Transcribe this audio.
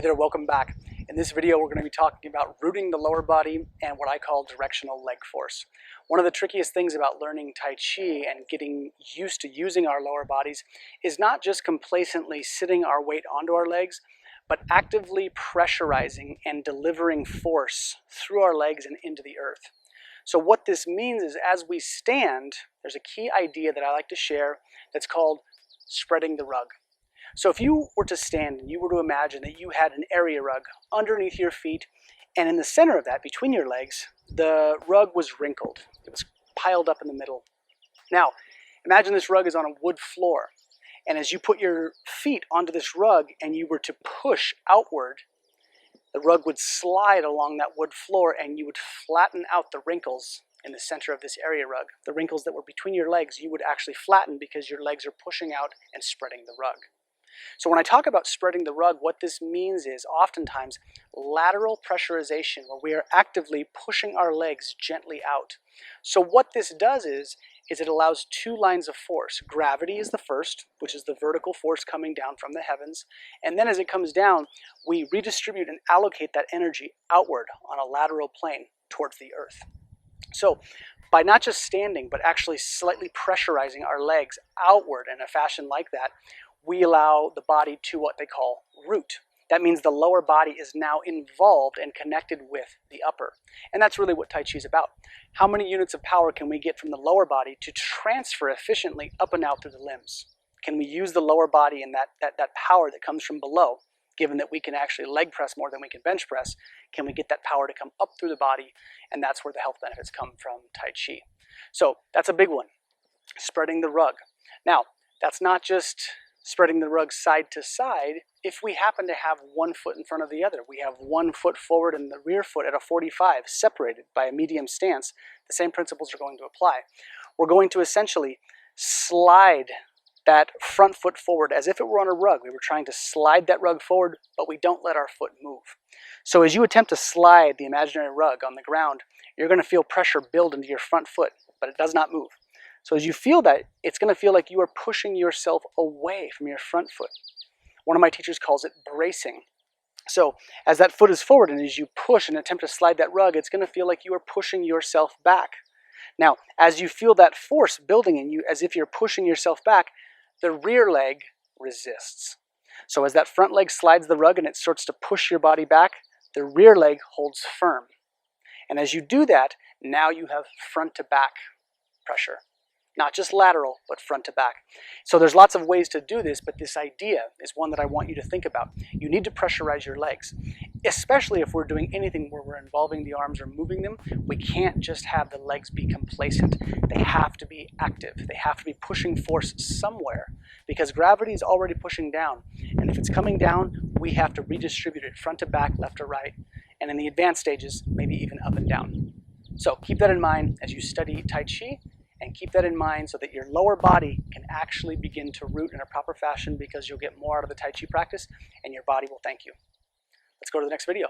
there, welcome back. In this video, we're going to be talking about rooting the lower body and what I call directional leg force. One of the trickiest things about learning Tai Chi and getting used to using our lower bodies is not just complacently sitting our weight onto our legs, but actively pressurizing and delivering force through our legs and into the earth. So what this means is as we stand, there's a key idea that I like to share that's called spreading the rug. So if you were to stand and you were to imagine that you had an area rug underneath your feet, and in the center of that, between your legs, the rug was wrinkled. It was piled up in the middle. Now, imagine this rug is on a wood floor, and as you put your feet onto this rug and you were to push outward, the rug would slide along that wood floor and you would flatten out the wrinkles in the center of this area rug. The wrinkles that were between your legs, you would actually flatten because your legs are pushing out and spreading the rug. So when I talk about spreading the rug, what this means is oftentimes lateral pressurization, where we are actively pushing our legs gently out. So what this does is it allows two lines of force. Gravity is the first, which is the vertical force coming down from the heavens. And then as it comes down, we redistribute and allocate that energy outward on a lateral plane towards the earth. So by not just standing, but actually slightly pressurizing our legs outward in a fashion like that, we allow the body to what they call root. That means the lower body is now involved and connected with the upper. And that's really what Tai Chi is about. How many units of power can we get from the lower body to transfer efficiently up and out through the limbs? Can we use the lower body and that power that comes from below, given that we can actually leg press more than we can bench press? Can we get that power to come up through the body? And that's where the health benefits come from Tai Chi. So that's a big one, spreading the rug. Now, that's not just spreading the rug side to side. If we happen to have one foot in front of the other, we have one foot forward and the rear foot at a 45 separated by a medium stance, the same principles are going to apply. We're going to essentially slide that front foot forward as if it were on a rug. We were trying to slide that rug forward, but we don't let our foot move. So as you attempt to slide the imaginary rug on the ground, you're going to feel pressure build into your front foot, but it does not move. So as you feel that, it's going to feel like you are pushing yourself away from your front foot. One of my teachers calls it bracing. So as that foot is forward and as you push and attempt to slide that rug, it's going to feel like you are pushing yourself back. Now, as you feel that force building in you, as if you're pushing yourself back, the rear leg resists. So as that front leg slides the rug and it starts to push your body back, the rear leg holds firm. And as you do that, now you have front to back pressure. Not just lateral, but front to back. So there's lots of ways to do this, but this idea is one that I want you to think about. You need to pressurize your legs, especially if we're doing anything where we're involving the arms or moving them. We can't just have the legs be complacent. They have to be active. They have to be pushing force somewhere because gravity is already pushing down. And if it's coming down, we have to redistribute it front to back, left to right, and in the advanced stages, maybe even up and down. So keep that in mind as you study Tai Chi. And keep that in mind so that your lower body can actually begin to root in a proper fashion because you'll get more out of the Tai Chi practice and your body will thank you. Let's go to the next video.